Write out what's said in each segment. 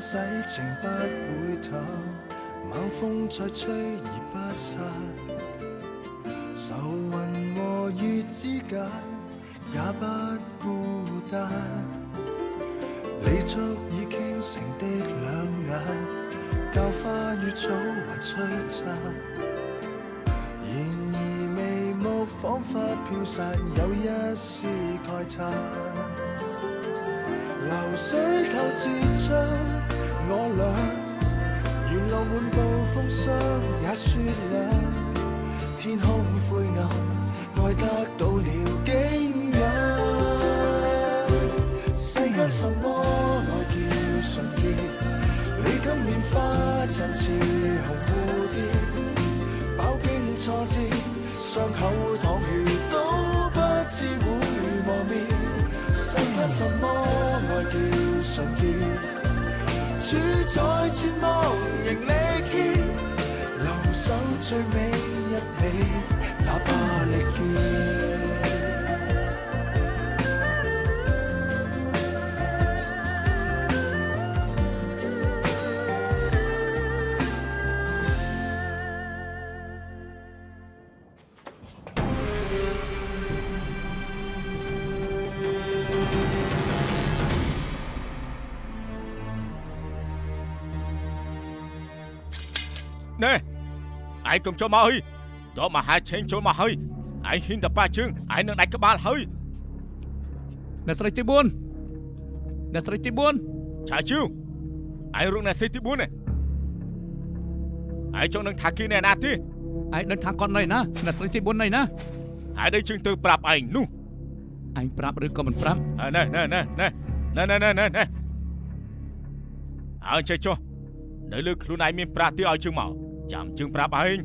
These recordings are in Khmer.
洗情不會透，猛風再吹而不散，愁雲和月之間也不孤單，你足已傾城的兩眼，教花與草還璀璨，然而眉目彷彿飄散，有一絲慨嘆。流水透支將我倆，沿路滿布風霜也雪亮，天空灰暗，愛得到了景仰。世間什麼愛叫純潔？你今年花陣似紅蝴蝶，飽經挫折，傷口淌血都不知會磨滅。世間什麼愛叫純潔？處在絕望仍力竭，留守最尾一起，哪怕力竭。Nè, ai cùng cho mà hơi. Đó mà hai trên cho mà hơi. Ai hin đập ba chương, ai nâng đánh cái ba hơi. Nè sợi tí buôn. Nè sợi tí buôn. Chả chứ. Ai rung nè sợi tí buôn này. Ai cho nâng thả kia nè nà tí. Ai nâng thả con này nè. Nè sợi tí buôn này nè. Ai đây chương tư prap anh nu. Anh prap rồi còn mình prap. Nè. Ai chơi cho. Nơi lưuខ្លួនឯងមានប្រាក់ទៀតឲ្យជើងមកចាំជើងប្រាប់ឯង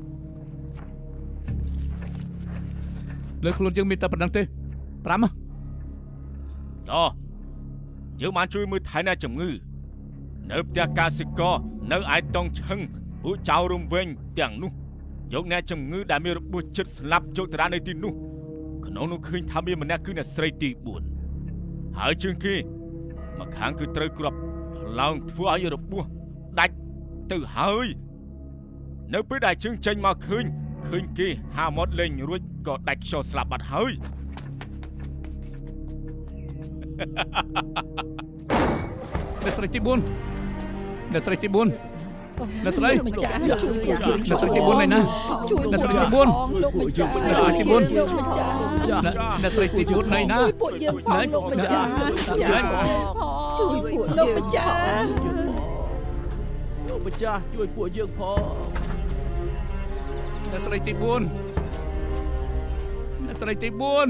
លើខ្លួនយើងមានតែប៉ុណ្្នឹងទេ5ណោះយើងបានជួយមើលថែអ្នកជំងឺនៅផ្ទះកសិករនៅឯតង់ឈឹងពួកចៅរំវែងទាំងនោះយកអ្នកជំងឺដែលមានរបួសជិតស្លាប់ចូលតារានៅទីនោះក្នុងនោះឃើញថាមានម្នាក់គឺអ្នកស្រីទី4ហើយជើងគេមកខាងគឺត្រូវគ្រាប់ផ្លោងធ្វើឲ្យរបួសដាច់ទៅហើយនៅពេលដែលជើងចេញមកឃើញគេហាមាត់លេងរួចក៏ដាច់ខ្យល់ស្លាប់បាត់ហើយអ្នកស្រីទី4អ្នកស្រីទី4អ្នកស្រីអ្នកស្រីទី4này nèអ្នកស្រីទី4អ្នកស្រីទី4អ្នកស្រីទី4này nèលោកម្ចាស់ជួយពួកលោកម្ចាស់លោកម្ចាស់ជួយពួកយើងផងអ្នកស្រីទី4អ្នកស្រីទី4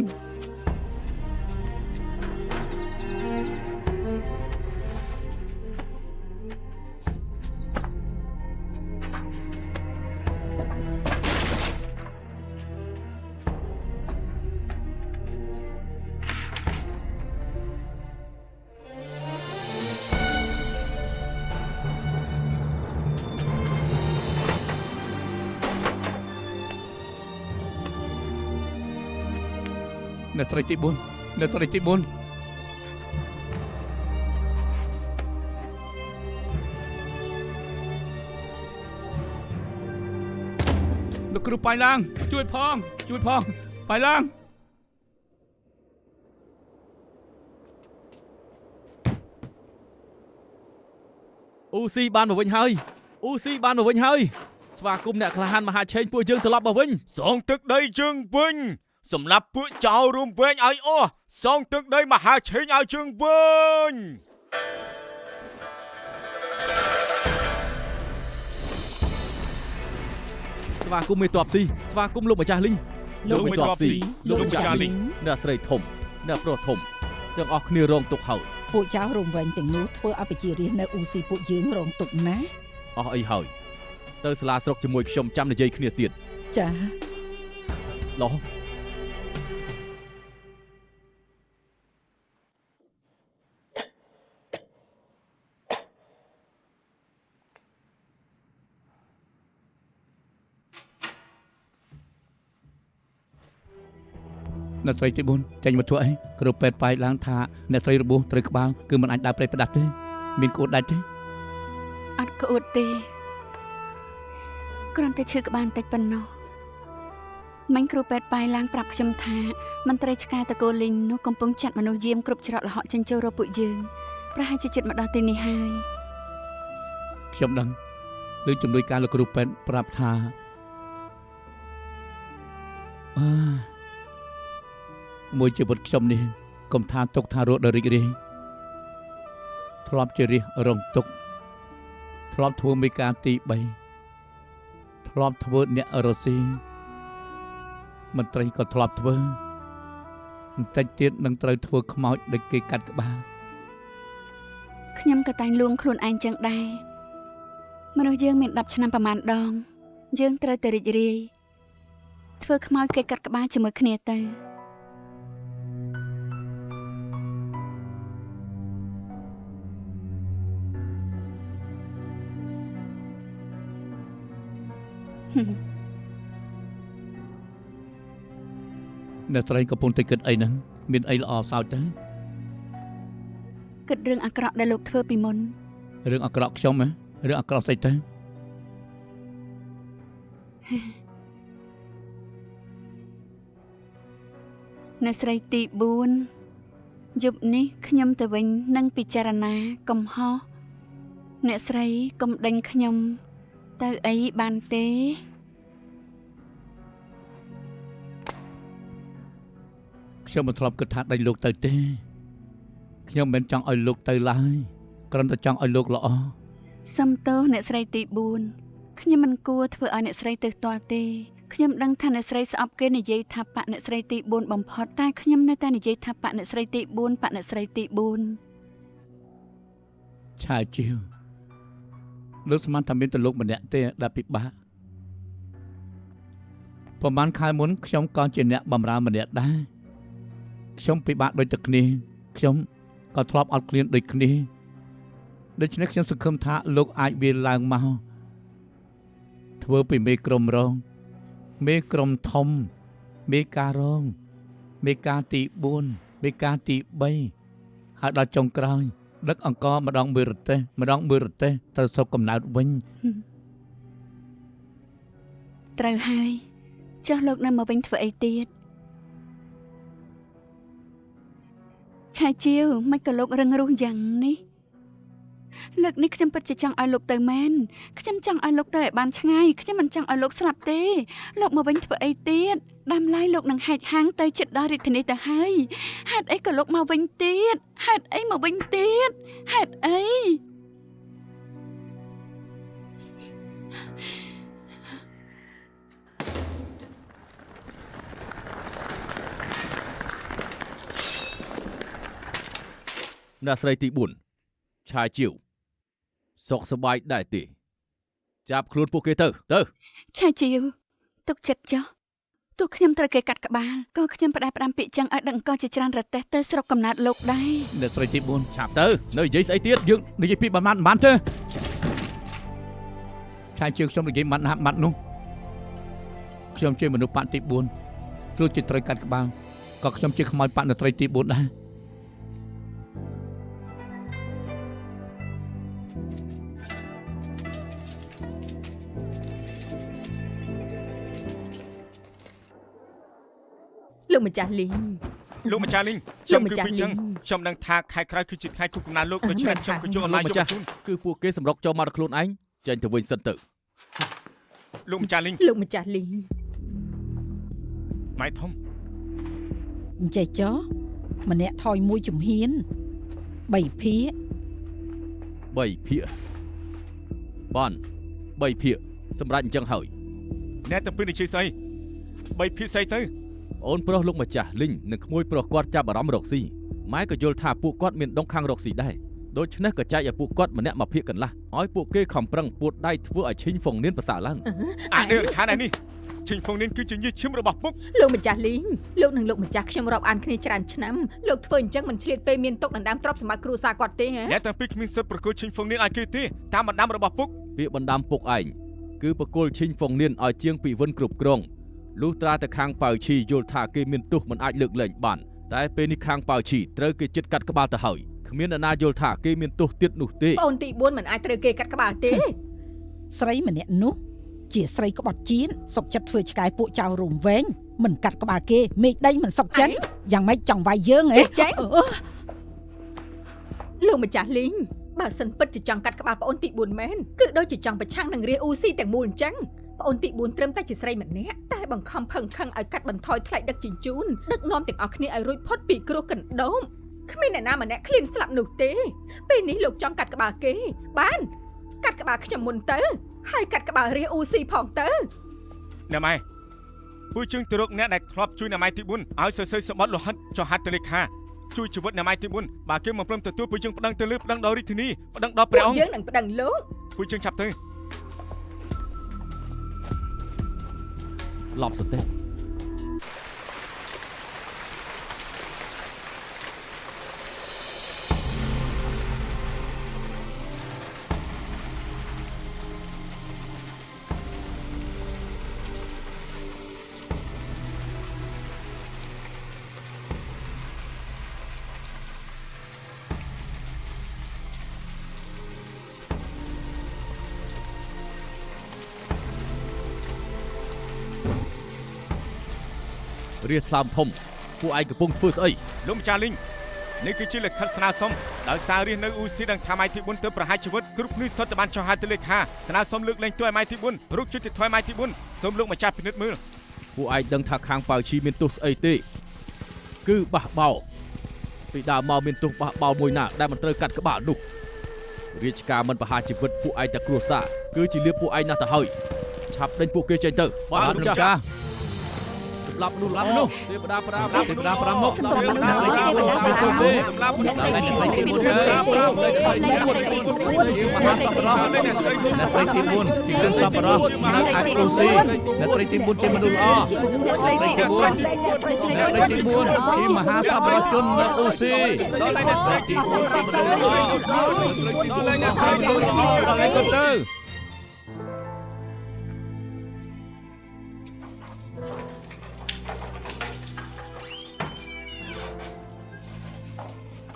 អ្នកស្រីទី4អ្នកស្រីទី4លោកគ្រូបាយឡើងជួយផងបាយឡើងអ៊ូស៊ីបានមកវិញហើយស្វាគមន៍អ្នកក្លាហានមហាឆេងពួកយើងត្រឡប់មកវិញសងទឹកដីជើងវិញសម្រាប់ពួកចៅរួមវែងឲ្យអស់សងទឹកដីមហាឆេងឲ្យជើងវិញស្វាគមន៍មេតបស៊ីស្វាគមន៍លោកម្ចាស់លីងលោកមេតបស៊ីលោកម្ចាស់លីងអ្នកស្រីធំអ្នកប្រុសធំទាំងអស់គ្នារងទុក្ខហើយពួកចៅរំវែងទាំងនោះធ្វើឲ្យប្រជារាស្ត្រនៅអ៊ូស៊ីពួកយើងរងទុក្ខណាស់អស់អីហើយទៅសាលាស្រុកជាមួយខ្ញុំចាំនិយាយគ្នាទៀតចាឡោះអ្នកស្រីទី4ចេញមកធ្វើអីគ្រូពេទ្យប៉ាយឡើងថាអ្នកស្រីរបួសត្រូវក្បាលគឺមិនអាចដើរព្រៃផ្ដាស់ទេមានក្អួតដាច់ទេ អត់ក្អួតទេគ្រាន់តែឈឺក្បាលបន្តិចប៉ុណ្ណោះមិញគ្រូពេទ្យប៉ាយឡើងប្រាប់ខ្ញុំថាមន្ត្រីឆ្កែតកូលីងនោះកំពុងចាត់មនុស្សយាមគ្រប់ច្រកល្ហកចិញ្ចោររកពួកយើងប្រហែលជាចិត្តមកដល់ទីនេះហើយ ខ្ញុំដឹងលើជំនួយការលោកគ្រូពេទ្យប្រាប់ថាមួយជីវិតខ្ញុំនេះកុំថាទុកថារត់ដល់រីករាយធ្លាប់ជារាជរងទុកធ្លាប់ធ្វើមេការទី3ធ្លាប់ធ្វើអ្នករស់ស៊ីមន្ត្រីក៏ធ្លាប់ធ្វើបន្តិចទៀតនឹងត្រូវធ្វើខ្មោចដូចគេកាត់ក្បាល ខ្ញុំក៏តែងលួងខ្លួនឯងចឹងដែរមនុស្សយើងមាន10ឆ្នាំប្រមាណដងយើងត្រូវតែរីករាយធ្វើខ្មោចគេកាត់ក្បាលជាមួយគ្នាទៅអ្នកស្រីកំពុងតែគិតអីហ្នឹងមានអីល្អសោចទៅ គិតរឿងអាក្រក់ដែលលោកធ្វើពីមុន រឿងអាក្រក់ខ្ញុំហ៎រឿងអាក្រក់ស្អីទៅ អ្នកស្រីទី4យប់នេះខ្ញុំទៅវិញនឹងពិចារណាកំហុសអ្នកស្រីកុំដេញខ្ញុំទៅអីបានទេ ខ្ញុំមិនធ្លាប់គិតថាដេញលោកទៅទេខ្ញុំមិនចង់ឲ្យលោកទៅឡើយគ្រាន់តែចង់ឲ្យលោកល្អ សុំទោសអ្នកស្រីទី4ខ្ញុំមិនគួរធ្វើឲ្យអ្នកស្រីទៅផ្ទាល់ទេខ្ញុំដឹងថាអ្នកស្រីស្អប់គេនិយាយថាប៉អ្នកស្រីទី4បំផុតតែខ្ញុំនៅតែនិយាយថាប៉អ្នកស្រីទី4ប៉អ្នកស្រីទី4 ឆាជាវលោកស្មានថាមានតែលោកម្នាក់ទេដែលពិបាកប្រហែលខែមុនខ្ញុំក៏ជាអ្នកបម្រើម្នាក់ដែរខ្ញុំពិបាកដូចតែគ្នាខ្ញុំក៏ធ្លាប់អត់ឃ្លានដូចគ្នាដូច្នេះខ្ញុំសង្ឃឹមថាលោកអាចវាឡើងមកធ្វើពីមេក្រុមរងមេក្រុមធំមេការរងមេការទី4មេការទី3ហើយដល់ចុងក្រោយដឹកអង្គម្ដងមួយរទេះទៅស្រុកកំណើតវិញ ត្រូវហើយចុះលោកនៅមកវិញធ្វើអីទៀតឆាជាវមិនក៏លោករឹងរូសយ៉ាងនេះលើកនេះខ្ញុំពិតជាចង់ឲ្យលោកទៅមែនខ្ញុំចង់ឲ្យលោកទៅឲ្យបានឆ្ងាយខ្ញុំមិនចង់ឲ្យលោកស្លាប់ទេលោកមកវិញធ្វើអីទៀតដាំឡាយលោកនឹងហែកហាងទៅជិតដល់រាជធានីទៅហើយហេតុអីក៏លោកមកវិញទៀតហេតុអីមកវិញទៀតហេតុអី អ្នកស្រីទី4ឆាជាវសុខសប្បាយដែរទេចាប់ខ្លួនពួកគេទៅឆាជាវទុកចិត្តចុះទោះខ្ញុំត្រូវគេកាត់ក្បាលក៏ខ្ញុំផ្ដែផ្ដាំពាក្យចឹងឲ្យដឹងក៏ជាច្រើនរទេះទៅស្រុកកំណើតលោកដែរ អ្នកស្រីទី4 ឆាប់ទៅនៅនិយាយស្អីទៀត យើងនិយាយពីបានទេឆាជាវខ្ញុំនិយាយម៉ាត់ណាស់ម៉ាត់នោះខ្ញុំជាមនុស្សប៉ាក់ទី4ទោះជាត្រូវកាត់ក្បាលក៏ខ្ញុំជាខ្មោចប៉ាក់អ្នកស្រីទី4ដែរ លោកម្ចាស់លីង លោកម្ចាស់លីងខ្ញុំគឺពីចឹងខ្ញុំដឹងថាខែក្រោយគឺជាខែគប់កំណើតលោកដូច្នេះខ្ញុំក៏យកអនឡាញយកជូន គឺពួកគេសម្រុកចូលមកដល់ខ្លួនឯងចេញទៅវិញសិនទៅ លោកម្ចាស់លីង លោកម្ចាស់លីង ម៉ែធំ អញ្ចេះចុះម្នាក់ថយមួយជំហាន3ភាគ 3ភាគបាន3ភាគសម្រាប់អញ្ចឹងហើយ អ្នកទាំងពីរនិយាយស្អី3ភាគស្អីទៅ អូនប្រុសលោកម្ចាស់លីងនិងក្មួយប្រុសគាត់ចាប់អារម្មណ៍រកស៊ីម៉ែក៏យល់ថាពួកគាត់មានដងខាងរកស៊ីដែរដូច្នេះក៏ចែកឲ្យពួកគាត់ម្នាក់មកភាគកន្លះឲ្យពួកគេខំប្រឹងពួតដៃធ្វើឲ្យឈីងហ្វុងនៀនប្រសើរឡើង អានេះខាងនេះឈីងហ្វុងនៀនគឺជាញើសឈាមរបស់ពុក លោកម្ចាស់លីងលោកនិងលោកម្ចាស់ខ្ញុំរាប់អានគ្នាច្រើនឆ្នាំលោកធ្វើអញ្ចឹងមិនឆ្លៀតពេលមានទុកដណ្ដើមទ្រព្យសម្បត្តិគ្រួសារគាត់ទេហ៎ អ្នកទាំងពីរគ្មានសិទ្ធិប្រគល់ឈីងហ្វុងនៀនឲ្យគេទេតាមបណ្ដាំរបស់ពុក ពាក្យបណ្ដាំពុកឯងគឺប្រគល់ឈីងហ្វុងនៀនឲ្យជាងពីវិនគ្រប់គ្រងលុះត្រាតែខាងប៉ៅឈីយល់ថាគេមានទោសមិនអាចលើកលែងបានតែពេលនេះខាងប៉ៅឈីត្រូវគេចិត្តកាត់ក្បាលទៅហើយ គ្មានអ្នកណាយល់ថាគេមានទោសទៀតនោះទេ ប្អូនទី4មិនអាចត្រូវគេកាត់ក្បាលទេ ស្រីម្នាក់នោះជាស្រីក្បត់ជៀនសុកចិត្តធ្វើឆ្កែពួកចៅរំវែងមិនកាត់ក្បាលគេមេឃដីមិនសុកចិត្តយ៉ាងម៉េចចង់វាយយើងហ៎ ចេះលោកម្ចាស់លីងបើសិនពិតជាចង់កាត់ក្បាលប្អូនទី4មែនគឺដូចជាចង់ប្រឆាំងនឹងរាអ៊ូស៊ីទាំងមូលអញ្ចឹងប្អូនទី4ត្រឹមតែជាស្រីម្នាក់តែបង្ខំខឹងឲ្យកាត់បន្ថយថ្លៃដឹកជញ្ជូនដឹកនាំទាំងអស់គ្នាឲ្យរួចផុតពីគ្រោះកណ្ដោមគ្មានអ្នកណាម្នាក់ឃ្លានស្លាប់នោះទេពេលនេះលោកចង់កាត់ក្បាលគេបានកាត់ក្បាលខ្ញុំមុនទៅហើយកាត់ក្បាលរាអ៊ូស៊ីផងទៅ អ្នកម៉ែពួកជើងទៅរកអ្នកដែលធ្លាប់ជួយអ្នកម៉ែទី4ឲ្យសរសេរសម្បត្តិលោហិតចុះហត្ថលេខាជួយជីវិតអ្នកម៉ែទី4បើគេមិនព្រមទទួលពួកជើងប្តឹងទៅលើប្តឹងដល់រាជធានីប្តឹងដល់ព្រះអង្គ យើងនឹងប្តឹងលោក ពួកជើងចាប់ទៅ ឡប់សទេ រាជថ្លើមធំពួកឯងកំពុងធ្វើស្អី លោកម្ចាស់លីងនេះគឺជាលិខិតស្នើសុំដោយសាររាជនៅអ៊ូស៊ីដឹងថាម៉ែទី4ទៅប្រហារជីវិតគ្រប់គ្នាសុទ្ធតែបានចុះហត្ថលេខាស្នើសុំលើកលែងទោសឲ្យម៉ែទី4រុកជួយទៅថ្វាយម៉ែទី4សូមលោកម្ចាស់ពិនិត្យមើល ពួកឯងដឹងថាខាងប៉ៅឈីមានទោសស្អីទេគឺបះបោពីដើមមកមានទោសបះបោមួយណាដែលមិនត្រូវកាត់ក្បាលនោះរាជការមិនប្រហារជីវិតពួកឯងតែគ្រួសារគឺជាលៀបពួកឯងណាស់ទៅហើយឆាប់ដេញពួកគេចេញទៅ បាទលោកម្ចាស់ សម្រាប់មនុស្សទេវតាប្រាមុខ ទេវតាប្រាមុខ សម្រាប់មនុស្ស សម្រាប់មនុស្ស តែស្រីទី4ទៅមហាសប្បុរសអ្នកស្រីទី4ជាជនសប្បុរសនៅខេត្តអូស៊ីអ្នកស្រីទី4ជាមនុស្សល្អអ្នកស្រីទី4ជាមហាសប្បុរសជននៅអូស៊ីអ្នកស្រីទី4ជាមនុស្សល្អអ្នកស្រីទី4ដល់ឯងទៅ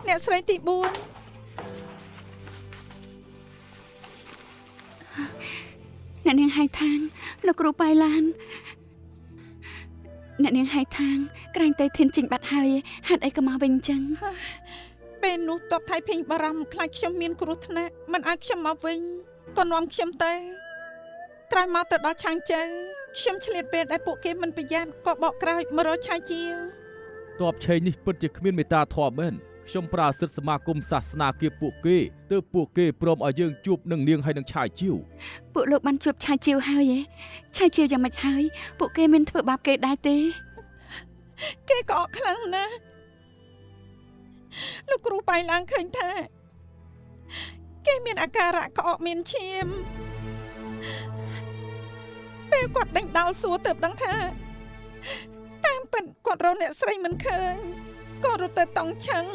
អ្នកស្រីទី4 អ្នកនាងហៃថាងលោកគ្រូប៉ៃឡានអ្នកនាងហៃថាងក្រែងទៅធានជីងបាត់ហើយហេតុអីក៏មកវិញអញ្ចឹង ពេលនោះតបថៃភេងបារម្ភខ្លាចខ្ញុំមានគ្រោះថ្នាក់មិនឲ្យខ្ញុំមកវិញក៏នាំខ្ញុំទៅក្រោយមកទៅដល់ឆាងជើខ្ញុំឆ្លៀតពេលដែលពួកគេមិនប្រយ័ត្នក៏បកក្រោយមករកឆាយជាវ តបឆេងនេះពិតជាគ្មានមេត្តាធម៌មែនខ្ញុំប្រើសិទ្ធិសមាគមសាសនាគៀបពួកគេទើបពួកគេព្រមឲ្យយើងជួបនឹងនាងហើយនឹងឆាយជីវ ពួកលោកបានជួបឆាយជាវហើយឆាយជាវយ៉ាងម៉េចហើយពួកគេមានធ្វើបាបគេដែរទេ គេក៏អកខ្លាំងណាស់លោកគ្រូប៉ៃឡើងឃើញថាគេមានអាការៈក្អកមានឈាមពេលគាត់ដេញដោលសួរទៅដឹងថាតាមពិតគាត់រកអ្នកស្រីមិនឃើញក៏រត់ទៅតង់ឆឹង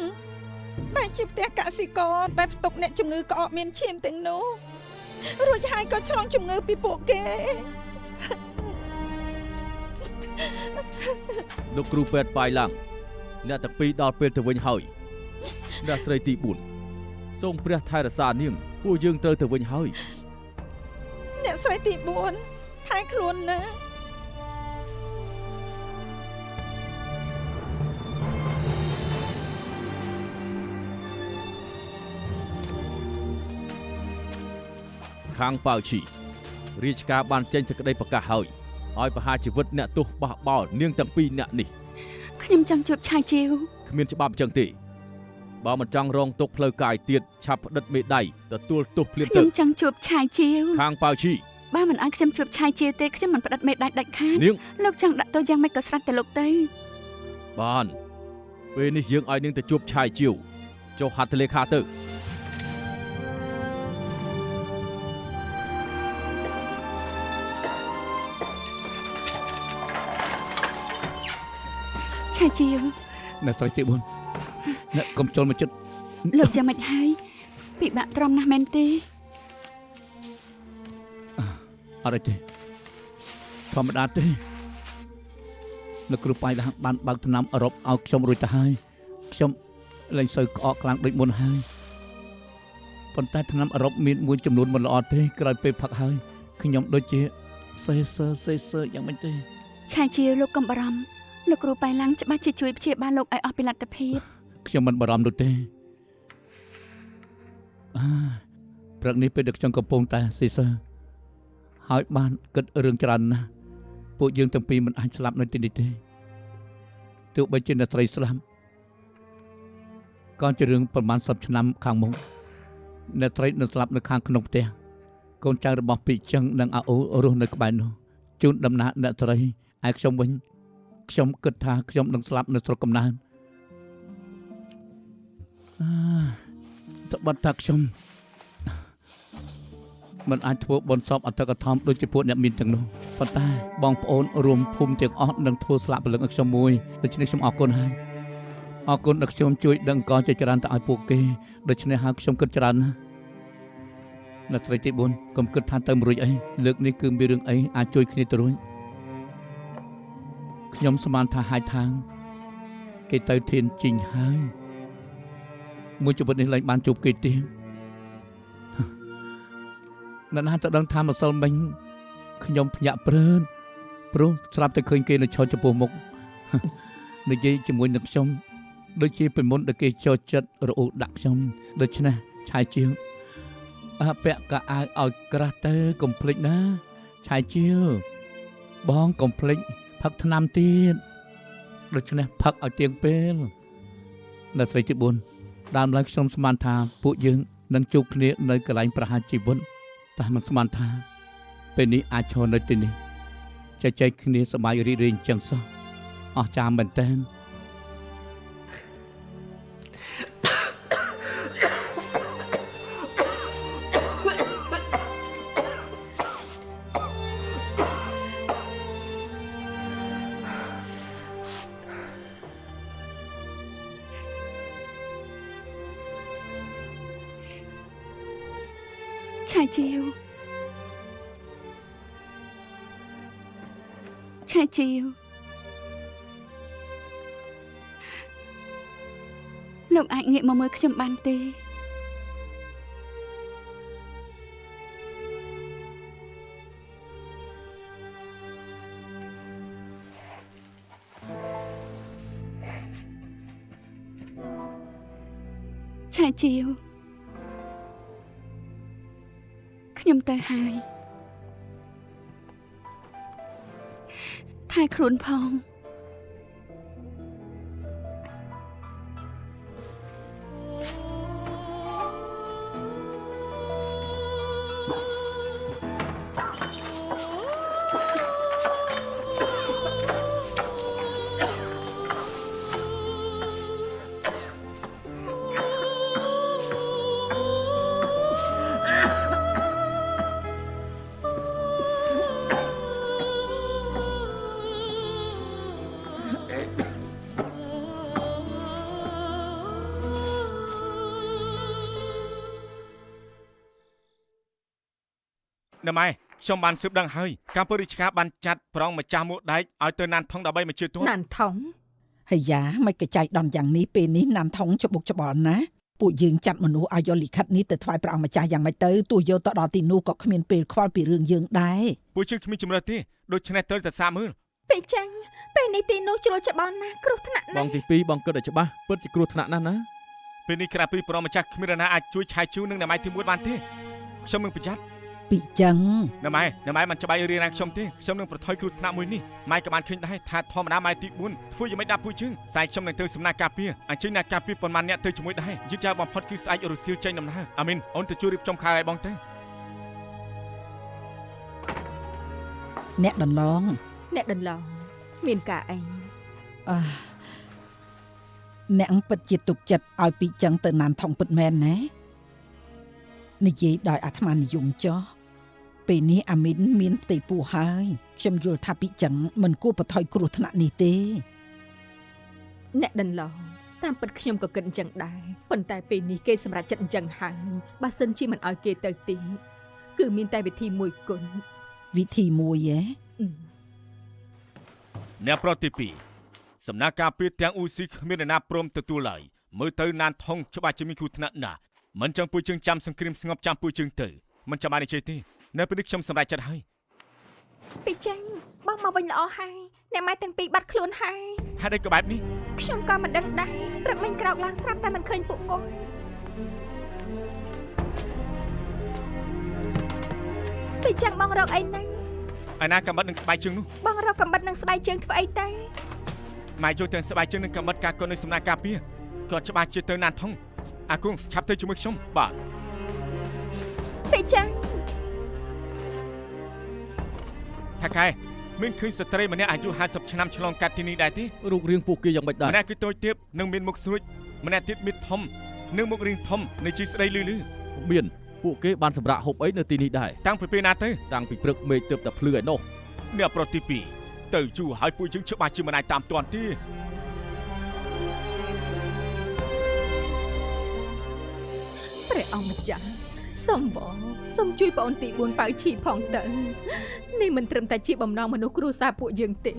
តែជាផ្ទះកសិករដែលផ្ទុកអ្នកជំងឺក្អកមានឈាមទាំងនោះរួចហើយក៏ឆ្លងជំងឺពីពួកគេ លោកគ្រូពេទ្យប៉ៃឡាំងអ្នកទាំងពីរដល់ពេលទៅវិញហើយអ្នកស្រីទី4សូមព្រះថែរក្សានាងពួកយើងត្រូវទៅវិញហើយ អ្នកស្រីទី4ថែខ្លួនណា ខាងប៉ៅឈីរាជការបានចេញសេចក្តីប្រកាសហើយឲ្យប្រហារជីវិតអ្នកទោសបះបោរនាងទាំងពីរអ្នកនេះ ខ្ញុំចង់ជួបឆាយជាវ គ្មានច្បាប់អញ្ចឹងទេបើមិនចង់រងទុក្ខផ្លូវកាយទៀតឆាប់ផ្តិតមេដៃទទួលទោសភ្លាម ខ្ញុំ ទៅ ចង់ជួបឆាយជាវ ខាងប៉ៅឈី បើមិនឲ្យខ្ញុំជួបឆាយជាវទេខ្ញុំមិនផ្តិតមេដាច់ដាច់ខាត នាង លោកចង់ដាក់ទោសយ៉ាងម៉េចក៏ស្រាច់ទៅលោកទៅ បានពេលនេះយើងឲ្យនាងទៅជួបឆាយជីវចុះហត្ថលេខាទៅ ឆាយជាវ អ្នកស្រីទី4អ្នកកុំចូលមកចិត្ត លោកយ៉ាងម៉េចហើយពិបាកទ្រាំណាស់មែនទេ អត់ទេធម្មតាទេលោកគ្រូប៉ៃឡាំងបានបើកថ្នាំអឺរ៉ុបឲ្យខ្ញុំរួចទៅហើយខ្ញុំ លែងសូវក្អកខ្លាំងដូចមុនហើយប៉ុន្តែថ្នាំអឺរ៉ុបមានមួយចំនួនមិនល្អទេក្រោយពេលផឹកហើយខ្ញុំដូចជាសេសឺយ៉ាងម៉េចទេ ឆាយជាវលោកកុំបារម្ភលោកគ្រូប៉ៃឡាំងច្បាស់ជាជួយព្យាបាលលោកឲ្យអស់ពីលទ្ធភាព ខ្ញុំមិនបារម្ភនោះទេព្រឹកនេះពេលដែលខ្ញុំកំពុងតែសេសឺហើយបានគិតរឿងច្រើនណាស់ពួកយើងទាំងពីរមិនអាចស្លាប់នៅទីនេះទេទោះបីជាអ្នកត្រីស្លាប់ក៏ជារឿងប្រហែល10ឆ្នាំខាងមុខអ្នកត្រីនៅស្លាប់នៅខាងក្នុងផ្ទះកូនចៅរបស់ពីចឹងនិងអាអូរស់នៅក្បែរនោះជូនដំណើរអ្នកត្រីឯខ្ញុំវិញខ្ញុំគិតថាខ្ញុំនឹងស្លាប់នៅស្រុកកំណើតត្បិតថាខ្ញុំមិនអាចធ្វើបុណ្យសពអត្តកធមដូចជាពួកអ្នកមានទាំងនោះប៉ុន្តែបងប្អូនរួមភូមិទាំងអស់នឹងធ្វើស្លាប់ព្រលឹងឲ្យខ្ញុំមួយដូច្នេះខ្ញុំអរគុណហើយអរគុណដែលខ្ញុំជួយដឹងកជាច្រើនទៅឲ្យពួកគេដូច្នេះហើយខ្ញុំគិតច្រើនណាស់នៅត្រីទី4កុំគិតថាទៅមួយរួចអីលើកនេះគឺមានរឿងអីអាចជួយគ្នាទៅរួចខ្ញុំស្មានថាហាយថាងគេទៅធានជីងហើយមួយជីវិតនេះឡើងបានជួបគេទៀតអ្នកណាទៅដឹងថាម្សិលមិញខ្ញុំភ្ញាក់ព្រើនព្រោះស្រាប់តែឃើញគេនៅឈរចំពោះមុខនិយាយជាមួយនឹងខ្ញុំដូចជាពីមុនដែលគេចូលចិត្តរអ៊ូដាក់ខ្ញុំដូច្នេះឆាយជាវពាក់កៅអៅឲ្យក្រាស់ទៅកុំភ្លេចណាឆាយជាវបងកុំភ្លេចផឹកថ្នាំទៀតដូច្នេះផឹកឲ្យទៀងពេលនៅស្រីទី4ដើមឡើងខ្ញុំស្មានថាពួកយើងនឹងជួបគ្នានៅកន្លែងប្រហារជីវិតតែមិនស្មានថាពេលនេះអាចឈរនៅទីនេះចែកគ្នាសប្បាយរីករាយចឹងសោះអស់ចាមមែនតើឆាយជាវលោកអាចងាកមកមើលខ្ញុំបានទេឆាយជាវខ្ញុំទៅហើយថែខ្លួនផងណាម៉ែខ្ញុំបានស៊ើបដឹងហើយកម្ពុជារាជការបានចាត់ប្រងម្ចាស់មួកដែកឲ្យទៅណានថងដើម្បីមកជឿទោសណានថង ហើយយ៉ាមិនក៏ចៃដន្យយ៉ាងនេះពេលនេះណានថងច្បុកច្បល់ណាពួកយើងចាត់មនុស្សឲ្យយកលិខិតនេះទៅថ្វាយព្រះអង្គម្ចាស់យ៉ាងម៉េចទៅទោះយកទៅដល់ទីនោះក៏គ្មានពេលខ្វល់ពីរឿងយើងដែរពួកយើងគ្មានជំរឿទេដូច្នេះត្រូវតែសាកមើលពេលចឹងពេលនេះទីនោះជ្រុលច្បល់ណាស់គ្រោះថ្នាក់ណាស់បងទី2បងគិតឲ្យច្បាស់ពិតជាគ្រោះថ្នាក់ណាស់ណាពេលនេះក្រៅពីប្រងម្ចាស់គ្មាននរណាអាចជួយឆាយជូននឹងណាម៉ៃទី1បានទេខ្ញុំនឹងប្រយ័ត្នពីចឹងណាម៉ែមិនច្បាស់រៀនណាខ្ញុំទេខ្ញុំនឹងប្រថុយគ្រោះថ្នាក់មួយនេះម៉ែក៏បានឃើញដែរថាធម្មតាម៉ែទី4ធ្វើយ៉ាងម៉េចដាក់ពួកយើងស្អែកខ្ញុំនឹងទៅសំណាក់ការពារអញ្ចឹងអ្នកការពារប៉ុន្មានអ្នកទៅជាមួយដែរយឺតយ៉ាវបំផុតគឺស្អែករសៀលចេញដំណើរអាមីនអូនទៅជួយរៀបចំខែឲ្យបងទៅអ្នកដន្លងមានការអីអ្នកពិតជាទុកចិត្តឲ្យពីចឹងទៅណានថងពិតមែនណានិយាយដោយអាត្មានិយមចោះពេលនេះអាមីនមានផ្ទៃពោះហើយខ្ញុំយល់ថាពីចឹងមិនគួរបន្ថយគ្រោះថ្នាក់នេះទេអ្នកដន្លងតាមពិតខ្ញុំក៏គិតអញ្ចឹងដែរប៉ុន្តែពេលនេះគេសម្រេចចិត្តអញ្ចឹងហើយបើសិនជាមិនឲ្យគេទៅទីគឺមានតែវិធីមួយគត់វិធីមួយហ៎អ្នកប្រតិពីសំណាក់ការពារទាំងអ៊ូស៊ីគ្មាននរណាព្រមទទួលឡើយ មើលទៅណានថងច្បាស់ជាមានគ្រោះថ្នាក់ណាស់មិនចឹងពួកយើងចាំសង្គ្រាមស្ងប់ចាំពួកយើងទៅមិនចាំបាននិយាយទេនៅពេលនេះខ្ញុំសម្រេចចិត្តហើយ ពីចឹងបងមកវិញល្អហើយអ្នកម៉ែទាំងពីរបាត់ខ្លួនហើយ ហេតុអីក៏បែបនេះ ខ្ញុំក៏មិនដឹងដែរព្រឹកមិញក្រោកឡើងស្រាប់តែមិនឃើញពួកគាត់ពីចឹងបងរកអីណា ឯណាកំបិតនឹងស្បែកជើងនោះ បងរកកំបិតនឹងស្បែកជើងធ្វើអីទៅ ម៉ែយកទាំងស្បែកជើងនិងកំបិតការគាត់នៅសំណាក់ការពារគាត់ច្បាស់ជាទៅណានថងអាគង់ឆាប់ទៅជាមួយខ្ញុំបាទ ពីចឹង ថាកែមានឃើញស្ត្រីម្នាក់អាយុ50ឆ្នាំឆ្លងកាត់ទីនេះដែរទេ រូបរាងពួកគេយ៉ាងម៉េចដែរ ម្នាក់គឺតូចទាបនិងមានមុខស្រួចម្នាក់ទៀតមានធំនិងមុខរាងធំនៃជាស្ដីលឺលឺ មានពួកគេបានសម្រាប់ហូបអីនៅទីនេះដែរ តាំងពីពេលណាទៅ តាំងពីព្រឹកមេឃទើបតែភ្លឺឯនោះ អ្នកប្រុសទី2ទៅយូរហើយពួកយើងច្បាស់ជាមិនអាចតាមទាន់ទេ ព្រះអង្គម្ចាស់សូមបងសូមជួយបងអូនទី4ប៉ៅឈីផងទៅនេះមិនត្រឹមតែជាបំណងមនុស្សគ្រួសារពួកយើងទេ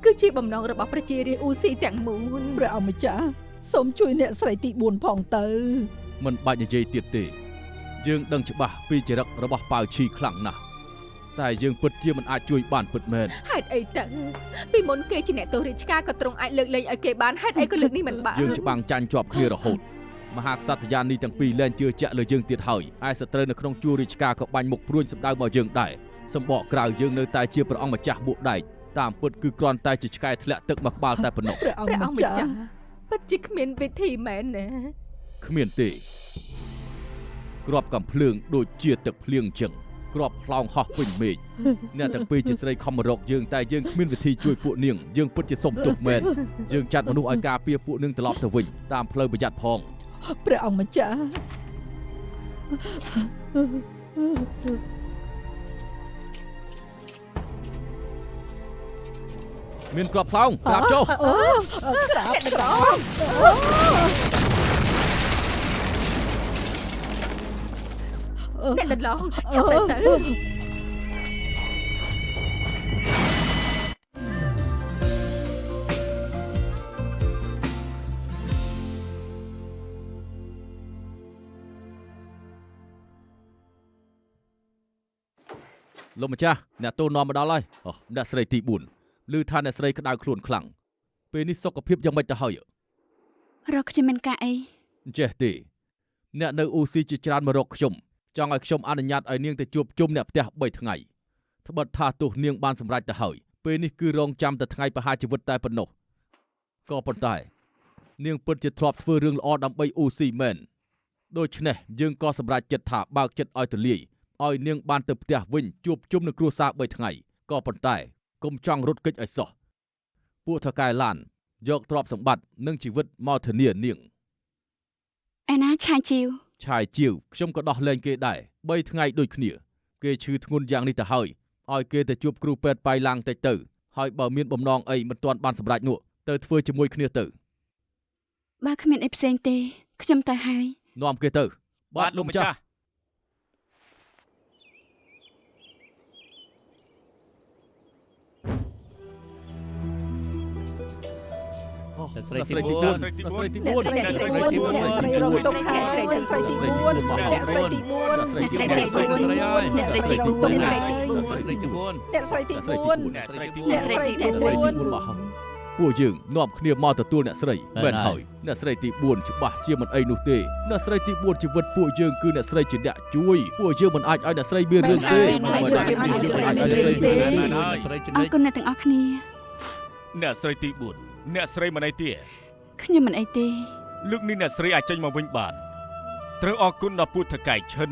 គឺជាបំណងរបស់ប្រជារាស្ត្រអ៊ូស៊ីទាំងមូល ព្រះអង្គម្ចាស់សូមជួយអ្នកស្រីទី4ផងទៅ មិនបាច់និយាយទៀតទេយើងដឹងច្បាស់ពីចរិតរបស់ប៉ៅឈីខ្លាំងណាស់តែយើងពិតជាមិនអាចជួយបានពិតមែន ហេតុអីទៅពីមុនគេជាអ្នកទោសរាជការក៏ទ្រង់អាចលើកលែងឲ្យគេបានហេតុអីក៏លើកនេះមិនបាន យើងច្បាំងចាញ់ជាប់គ្នារហូតមហាក្សត្រយាននេះទាំងពីរលែងជឿជាក់លើយើងទៀតហើយឯសត្រូវនៅក្នុងជួររាជការក៏បាញ់មុខព្រួញសម្ដៅមកយើងដែរសម្បកក្រៅយើងនៅតែជាព្រះអង្គម្ចាស់មួកដែកតាមពិតគឺគ្រាន់តែជាឆ្កែធ្លាក់ទឹកមកក្បាលតែប៉ុណ្ណោះ ព្រះអង្គ ព្រះអង្គ ម្ ម្ ចា ចា ស់ ស់ពិតជាគ្មានវិធីមែនណា គ្មានទេក្របកំភ្លើងដូចជាទឹកភ្លៀងចឹងក្របផ្លោងហោះពេញមេឃអ្នកទាំងពីរជាស្រីខំរកយើងតែយើងគ្មានវិធីជួយពួកនាងយើងពិតជាសុំទោសមែនយើងចាត់មនុស្សឲ្យការពារពួកនាងត្រឡប់ទៅវិញតាមផ្លូវប្រយ័ត្នផង ព្រះអង្គម្ចាស់ មានក្របផ្លោងប្រាប់ចុះ ក្រាបក្រម អ្នកដន្លងចាប់ទៅទៅ លោកម្ចាស់អ្នកតូននាំមកដល់ហើយអូអ្នកស្រីទី4ឮថាអ្នកស្រីក្តៅខ្លួនខ្លាំងពេលនេះសុខភាពយ៉ាងម៉េចទៅហើយ រកខ្ញុំមានការអី ចេះទេអ្នកនៅអ៊ូស៊ីជាច្រើនមករកខ្ញុំចង់ឲ្យខ្ញុំអនុញ្ញាតឲ្យនាងទៅជួបជុំអ្នកផ្ទះ3ថ្ងៃត្បិតថាទោះនាងបានសម្រេចទៅហើយពេលនេះគឺរងចាំតែថ្ងៃប្រហារជីវិតតែប៉ុណ្ណោះក៏ប៉ុន្តែនាងពិតជាធ្លាប់ធ្វើរឿងល្អដើម្បីអ៊ូស៊ីមែនដូច្នេះយើងក៏សម្រេចចិត្តថាបើកចិត្តឲ្យទូលាយឲ្យនាងបានទៅផ្ទះវិញជួបជុំនឹងគ្រួសារ3ថ្ងៃក៏ប៉ុន្តែកុំចង់រត់គេចឲ្យសោះពួកថកែឡានយកទ្រព្យសម្បត្តិនិងជីវិតមកធានានាង ឯណាឆាយជីវ ឆាយជាវខ្ញុំក៏ដោះលែងគេដែរ3ថ្ងៃដូចគ្នាគេឈឺធ្ងន់យ៉ាងនេះទៅហើយឲ្យគេទៅជួបគ្រូពេទ្យប៉ៃឡាំងតិចទៅហើយបើមានបំណងអីមិនទាន់បានសម្រេចនោះទៅធ្វើជាមួយគ្នាទៅ បើគ្មានអីផ្សេងទេខ្ញុំទៅហើយ នាំគេទៅ បាទលោកម្ចាស់ អ្នកស្រីទី អ្នក 4 ស្រីទី4 អ្នកស្រីទី4អ្នកស្រីរងទុកហើយអ្នកស្រីទី4អ្នកស្រីទី4 អ្នកស្រីទី4 អ្នកស្រីទី4 អ្នកស្រីទី អ្នកស្រីទី 4 អ្នកស្រីទី4 អ្នកស្រីទី អ្នកស្រីទី អ្នកស្រីទី4មកហើយពួកយើងនាំគ្នាមកទទួលអ្នកស្រីមែនហើយអ្នកស្រីទី4ច្បាស់ជាមិនអីនោះទេអ្នកស្រីទី4ជីវិតពួកយើងគឺអ្នកស្រីជាអ្នកជួយពួកយើងមិនអាចឲ្យអ្នកស្រីមានរឿងទេ អរគុណអ្នកទាំងអស់គ្នា អ្នកស្រីទី4អ្នកស្រីមិនអីទេ ខ្ញុំមិនអីទេ លើកនេះអ្នកស្រីអាចចេញមកវិញបានត្រូវអរគុណដល់ពួកថកែឈិន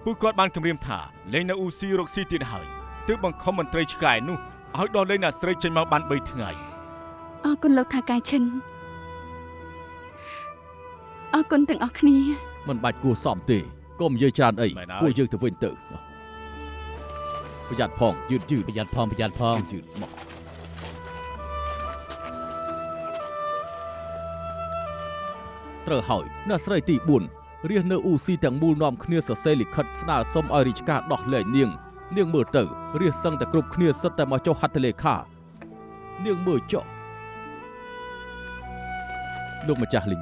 ពួកគាត់បានគម្រាមថាលេងនៅអ៊ូស៊ីរកស៊ីទៀតហើយទើបបង្ខំមន្ត្រីឆ្កែនោះឲ្យដល់លេងអ្នកស្រីចេញមកបាន3ថ្ងៃ អរគុណលោកថាកាយឈិនអរគុណទាំងអស់គ្នា មិនបាច់គួរសមទេកុំនិយាយច្រើនអីពួកយើងទៅវិញទៅប្រយ័ត្នផងយឺត ប្រយ័ត្នផងប្រយ័ត្នផង យឺតមកត្រូវហើយអ្នកស្រីទី4រាសនៅអ៊ូស៊ីទាំងមូលនាំគ្នាសរសេរលិខិតស្នើសុំឲ្យរាជការដោះលែងនាងមើលទៅរាសសឹងតែគ្រប់គ្នាសិតតែមកចុះហត្ថលេខានាងមើលចុះលោកម្ចាស់លីង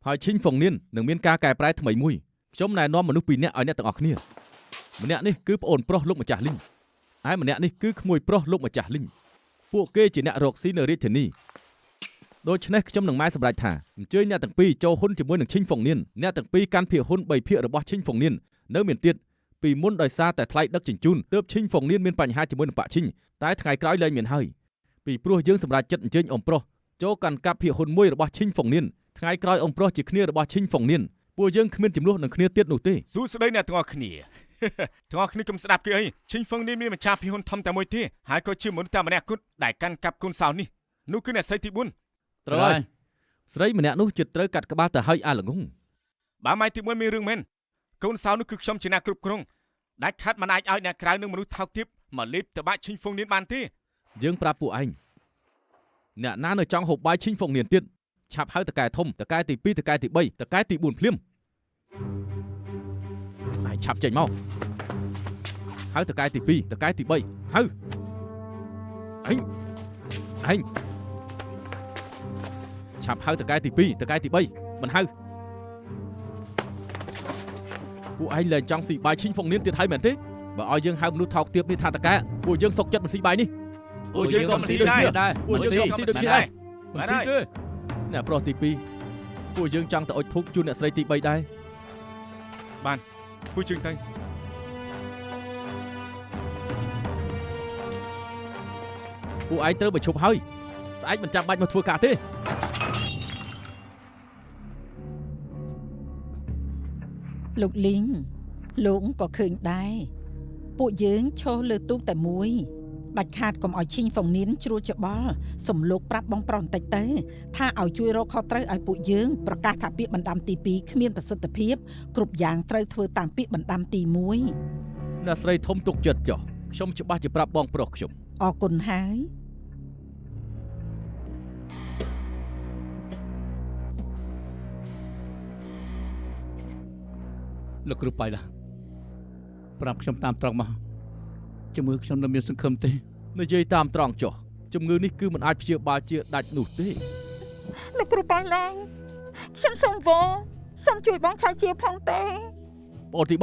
ហើយឈិញហ្វុងនៀននឹងមានការកែប្រែថ្មីមួយខ្ញុំណែនាំមនុស្ស2នាក់ឲ្យអ្នកទាំងអស់គ្នាម្នាក់នេះគឺប្អូនប្រុសលោកម្ចាស់លីងហើយម្នាក់នេះគឺក្មួយប្រុសលោកម្ចាស់លីងពួកគេជាអ្នករកស៊ីនៅរាជធានីដូច្នេះខ្ញុំនឹងម៉ែសម្រេចថាអញ្ជើញអ្នកទាំងពីរចូលហ៊ុនជាមួយនឹងឈិញហ្វុងនៀនអ្នកទាំងពីរកាន់ភាគហ៊ុន3ភាគរបស់ឈិញហ្វុងនៀននៅមានទៀតពីមុនដោយសារតែថ្លៃដឹកជញ្ជូនទើបឈិញហ្វុងនៀនមានបញ្ហាជាមួយនឹងប៉ាក់ឈិញតែថ្ងៃក្រោយលែងមានហើយពីព្រោះយើងសម្រេចចិត្តអញ្ជើញអ៊ំប្រុសចូលកាន់កាប់ភាគហ៊ុនមួយរបស់ឈិញហ្វុងនៀនថ្ងៃក្រោយអ៊ំប្រុសជាគ្នារបស់ឈិញហ្វុងនៀនពួកយើងគ្មានចំនួននឹងគ្នាទៀតនោះទេសួស្ដីអ្នកទាំងអស់គ្នា ទាំងអស់គ្នាកុំស្ដាប់គេអីឈិញហ្វុងនៀនមានម្ចាស់ភាគហ៊ុនធំតែមួយទេហើយក៏ជាមនុស្សតែម្នាក់គត់ដែលកាន់កាប់កូនសោនេះនោះគឺអ្នកស្រីទី4ត្រូវហើយស្រីម្នាក់នោះជិតត្រូវកាត់ក្បាលទៅហើយអាល្ងងបើម៉ៃទី1មានរឿងមែនកូនសោនោះគឺខ្ញុំជាអ្នកគ្រប់គ្រងដាច់ខាត់មិនអាចឲ្យអ្នកក្រៅនឹងមនុស្សថោកទាបមកលេបតបាក់ឈិញហ្វុងនៀនបានទេយើងប្រាប់ពួកឯងអ្នកណានៅចង់ហូបបាយឈិញហ្វុងនៀនទៀតឆាប់ហៅតកែធំតកែទី2តកែទី3តកែទី4ភ្លាមហើយឆាប់ចេញមកហៅតកែទី2តកែទី3ហៅអញឆាប់ហៅតកែទី2តកែទី3មិនហៅពួកឯងលែងចង់ស៊ីបាយឈិញហ្វុងនៀនទៀតហើយមែនទេបើឲ្យយើងហៅមនុស្សថោកទាបនេះថាតកែពួកយើងសុកចិត្តមិនស៊ីបាយនេះពួកយើងក៏មិនស៊ីដែរពួកយើងក៏មិនស៊ីដូចគ្នាដែរមិនស៊ីទេអ្នកប្រុសទី2ពួកយើងចង់ទៅអុជធូបជូនអ្នកស្រីទី3ដែរបានពួកយើងទៅពួកឯងត្រូវបញ្ឈប់ហើយស្អែកមិនចាំបាច់មកធ្វើការទេលោកលីងលោកក៏ឃើញដែរពួកយើងឈរលើទូកតែមួយដាច់ខាតកុំឲ្យឈិញហ្វុងនៀនជ្រួលច្បល់សំលោកប្រាប់បងប្រុសបន្តិចទៅថាឲ្យជួយរកខុសត្រូវឲ្យពួកយើងប្រកាសថាពាក្យបណ្ដាំទី2គ្មានប្រសិទ្ធភាពគ្រប់យ៉ាងត្រូវធ្វើតាមពាក្យបណ្ដាំទី1អ្នកស្រីធំទុកចិត្តចុះខ្ញុំច្បាស់ជាប្រាប់បងប្រុសខ្ញុំអរគុណហើយលោកគ្រូបៃឡាប្រាប់ខ្ញុំតាមត្រង់មកជំងឺខ្ញុំនៅមានសង្ឃឹមទេនិយាយតាមត្រង់ចុះជំងឺនេះគឺមិនអាចព្យាបាលជាដាច់នោះទេលោកគ្រូបៃឡាខ្ញុំសូមជួយបងឆាជាផងទេបងអូនទី3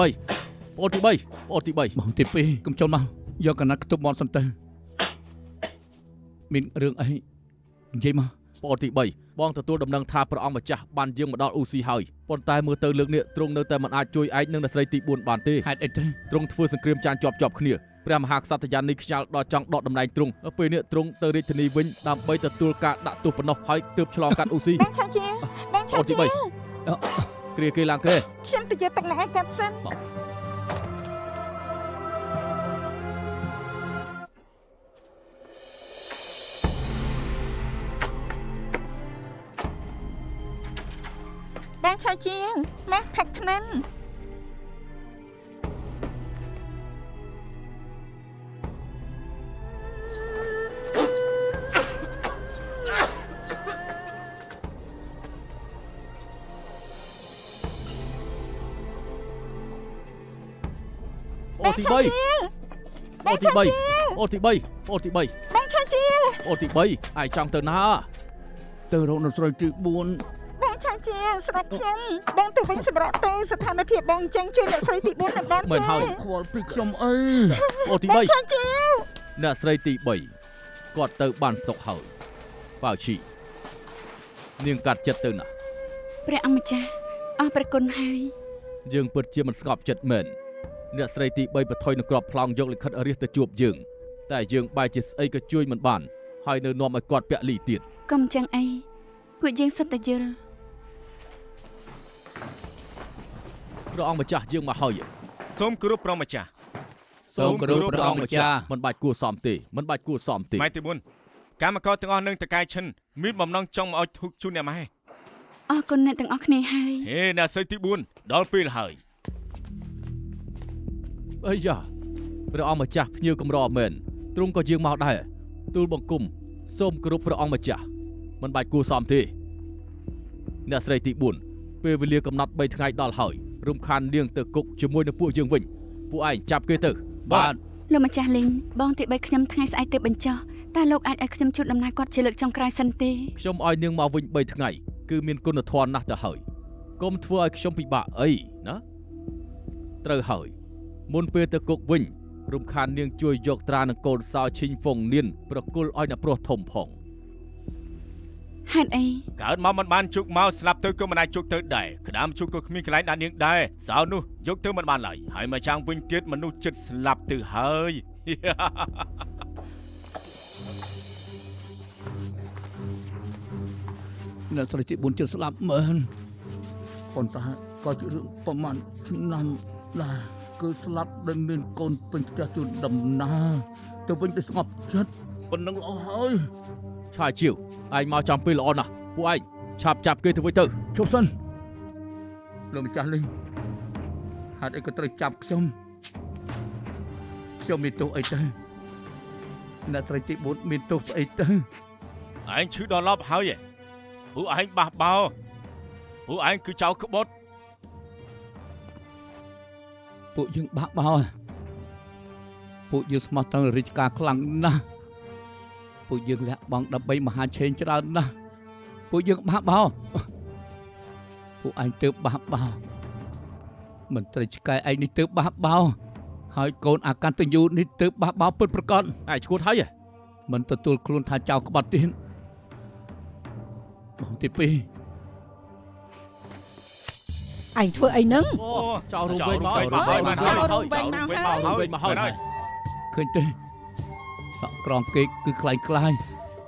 បងទី2កុំចូលមកយកកណាត់ខ្ទប់មាត់សិនទៅមានរឿងអីនិយាយមកបងទី3បងទទួលដំណឹងថាព្រះអង្គម្ចាស់បានយាងមកដល់អ៊ូស៊ីហើយប៉ុន្តែមើលទៅលើកនេះទ្រង់នៅតែមិនអាចជួយឯកនឹងអ្នកស្រីទី4បានទេហេតុអីទៅទ្រង់ធ្វើសង្គ្រាមចាញ់ជាប់គ្នាព្រះមហាក្សត្រយាននេះខ្ញាល់ដល់ចង់ដកតំណែងទ្រង់ពេលនេះទ្រង់ទៅរាជធានីវិញដើម្បីទទួលការដាក់ទោសប៉ុណ្ណោះហើយទើបឆ្លងកាត់អ៊ូស៊ីបងឆាជាអូនទី3គ្រាគេឡើងគេខ្ញុំទៅយកទឹកមកឲ្យគាត់សិនបងឆាជាមកផឹកថ្នាំអូទី3បងឆាជាអាយចង់ទៅណាទៅរកនៅស្រីទី4បងឆាជាស្ដាប់ខ្ញុំបងទៅវិញសម្រាប់ទៅស្ថានភាពបងអញ្ចឹងជួយអ្នកស្រីទី4មិនបានទេមិនហើយខ្វល់ពីខ្ញុំអីអូទី3អ្នកស្រីទី3គាត់ទៅបានសុខហើយប៉ៅឈីនាងកាត់ចិត្តទៅណាព្រះអង្គម្ចាស់អរព្រះគុណហើយយើងពិតជាមិនស្ងប់ចិត្តមែនអ្នកស្រីទី3បថុយនឹងក្របផ្លោងយកលិខិតរាសទៅជួបយើងតែយើងបែរជាស្អីក៏ជួយមិនបានហើយនៅនាំឲ្យគាត់ពាក់លីទៀតកុំចឹងអីពួកយើងសិតតែយល់ព្រះអង្គម្ចាស់យើងមកហើយសូមគោរពព្រះម្ចាស់មិនបាច់គួរសមទេម៉ៃទី4កម្មករទាំងអស់នឹងតកែឈិនមានបំណងចង់មកឲ្យធូបជូនអ្នកម៉ែអរគុណអ្នកទាំងអស់គ្នាហើយហេអ្នកស្រីទី4ដល់ពេលហើយអាយ៉ាព្រះអង្គម្ចាស់ភ្ញៀវកម្រមែនទ្រង់ក៏យាងមកដែរទូលបង្គំសូមគោរពព្រះអង្គម្ចាស់មិនបាច់គួរសមទេអ្នកស្រីទី4ពេលវេលាកំណត់3ថ្ងៃដល់ហើយរំខាននាងទៅគុកជាមួយនឹងពួកយើងវិញពួកឯងចាប់គេទៅបាទលោកម្ចាស់លីងបងទី3ខ្ញុំថ្ងៃស្អែកទៅបញ្ចុះតើលោកអាចឲ្យខ្ញុំជួបដំណើរគាត់ជាលើកចុងក្រោយសិនទេខ្ញុំឲ្យនាងមកវិញ3ថ្ងៃគឺមានគុណធម៌ណាស់ទៅហើយ កុំធ្វើឲ្យខ្ញុំពិបាកអីណាត្រូវហើយមុនពេលទៅគុកវិញរំខាននាងជួយយកត្រានឹងកូនសោឈីងហ្វុងនៀនប្រគល់ឲ្យអ្នកប្រុសធំផង ហេតុអី កើតមកមិនបានជុកមកស្លាប់ទៅក៏មិនអាចជុកទៅដែរក្តាមជុកក៏គ្មានកន្លែងដាក់នាងដែរសៅនោះយកទៅមិនបានឡើយហើយមកចាំងវិញទៀតមនុស្សចិត្តស្លាប់ទៅហើយ អ្នកស្រីទី4ជិតស្លាប់មែនប៉ុន្តែក៏ជារឿងប្រមាណឆ្នាំដែរគឺស្លាប់ដោយមានកូនពេញផ្ទះជូនដំណើរទៅវិញទៅស្ងប់ចិត្តប៉ុណ្ណឹងល្អហើយ ឆាជាវឯងមកចាំពេលល្អណាស់ពួកឯងឆាប់ចាប់គេទៅវិញទៅ ជប់សិនលោកម្ចាស់លីងហេតុអីក៏ត្រូវចាប់ខ្ញុំមានទោសអីទៅអ្នកស្រីទី4មានទោសស្អីទៅ ឯងឈឺដល់ឡប់ហើយពួកឯងបះបោពួកឯងគឺចៅក្បត់ ពួកយើងបាក់បោពួកយើងស្មោះត្រង់រាជការខ្លាំងណាស់ពួកយើងលះបង់ដើម្បីមហាឆេងច្រើនណាស់ពួកយើងបាក់បោពួកឯងទើបបាក់បោមិនត្រូវឆ្កែឯងនេះទើបបាក់បោហើយកូនអាកន្តញ្ញូនេះទើបបាក់បោពិតប្រាកដ ឯងឈួតហើយ មិនទទួលខ្លួនថាចៅក្បត់ទៀតបងទី2 ឯងធ្វើអីហ្នឹង អូចៅរួមវិញមក ហើយ ឃើញទេសក់ក្រងគេគឺខ្លាយ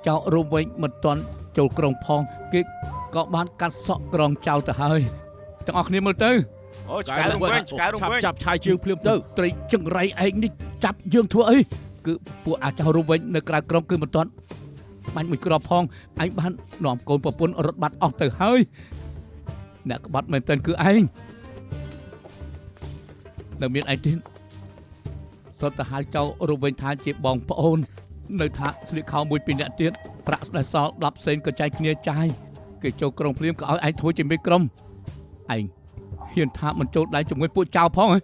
ចៅរួមវិញមិនទាន់ចូលក្រុងផងគេក៏បានកាត់សក់ក្រងចៅទៅហើយទាំងអស់គ្នាមើលទៅ អូឆ្កែរំវិញឆ្កែរំវិញ ចាប់ឆាយជើងភ្លាមទៅ ត្រីចង្រៃឯងនេះចាប់យើងធ្វើអីគឺពួកអាចៅរួមវិញនៅក្រៅក្រុងគឺមិនទាន់បាញ់មួយគ្រាប់ផងឯងបាននាំកូនប្រពន្ធរត់បាត់អស់ទៅហើយអ្នកក្បត់មែនទែនគឺឯងនៅមានឯងទៀតសុទ្ធទៅហៅចៅរួមវិញថាជាបងប្អូននៅថាស្លៀកខោមួយពីរនាក់ទៀតប្រាក់ស្ដេចសល់10សេនក៏ចែកគ្នាចាយគេចូលក្រុងភ្លាមក៏ឲ្យឯងធ្វើជាមេក្រុមឯងហ៊ានថាមិនចូលដៃជាមួយពួកចៅផងហ៎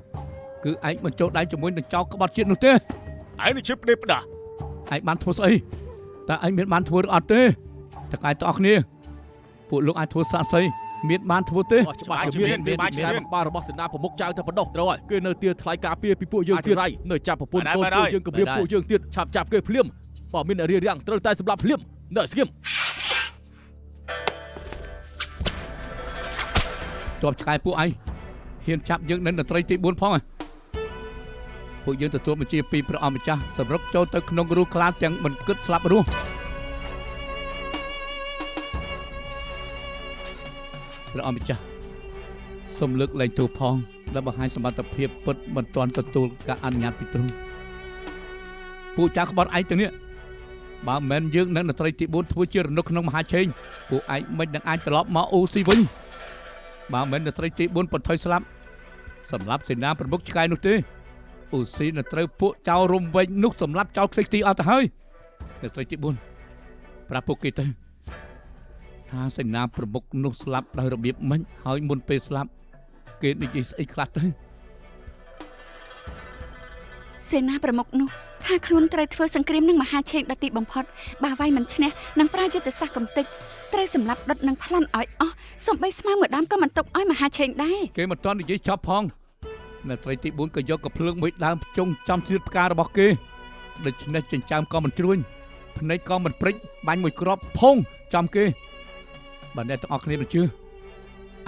គឺឯងមិនចូលដៃជាមួយនឹងចៅក្បត់ជាតិនោះទេ ឯងនឹងជិះផ្ដេសផ្ដាស់ ឯងបានធ្វើស្អីតើឯងមានបានធ្វើឬអត់ទេតើកាយតអស់គ្នាពួកលោកអាចធ្វើសាក់សីមានបានធ្វើទេ ច្បាស់ជាមានក្បាលរបស់សេនាប្រមុខចៅទៅបដោះត្រូវហើយគេនៅទាថ្លៃការពារពីពួកយើងទៀតហើយនៅចាប់ប្រពន្ធកូនពួកយើងគម្រាមពួកយើងទៀតឆាប់ចាប់គេភ្លាមបើមានអ្នករៀបរៀងត្រូវតែសម្លាប់ភ្លាមនៅស្ងៀម ទ័ពឆ្កែពួកឯងហ៊ានចាប់យើងនៅនត្រីទី4ផងហ៎ពួកយើងទទួលបញ្ជាពីព្រះអង្គម្ចាស់សម្រុកចូលទៅក្នុងរូខ្លាទាំងមិនគិតស្លាប់រស់ព្រះអង្គម្ចាស់សូមលើកលែងទោសផងដែលបង្ហាញសមត្ថភាពពិតមិនទាន់ទទួលការអនុញ្ញាតពីទ្រង់ពួកចាស់ក្បត់ឯងទាំងនេះបើមិនយើងនៅនត្រីទី4ធ្វើជារនុកក្នុងមហាឆេងពួកឯងមិននឹងអាចត្រឡប់មកអូស៊ីវិញបើមិននត្រីទី4បន្ថយស្លាប់សម្រាប់សេនាប្រមុខឆ្កែនោះទេអូស៊ីនៅត្រូវពួកចៅរុំវិញនោះសម្រាប់ចៅខ្ទេចទីអត់ទៅហើយនត្រីទី4ប្រាប់ពួកគេទៅថាសេនាប្រមុខនោះស្លាប់ដោយរបៀបម៉េចហើយមុនពេលស្លាប់គេនិយាយស្អីខ្លះទៅ សេនាប្រមុខនោះថាខ្លួនត្រូវធ្វើសង្គ្រាមនឹងមហាឆេងដល់ទីបំផុតបើវាយមិនឈ្នះនឹងប្រើយុទ្ធសាស្ត្រកំទេចត្រូវសម្លាប់ដុតនឹងប្លន់ឲ្យអស់សូម្បីស្មៅមួយដើមក៏មិនទុកឲ្យមហាឆេងដែរ គេមិនទាន់និយាយចប់ផងនៅត្រីទី4ក៏យកកភ្លើងមួយដើមចុងចំជ្រៀតផ្ការបស់គេដូច្នេះចិញ្ចើមក៏មិនជ្រួញភ្នែកក៏មិនព្រិចបាញ់មួយគ្រាប់ភងចំគេបើអ្នកទាំងអស់គ្នាមិនជឿ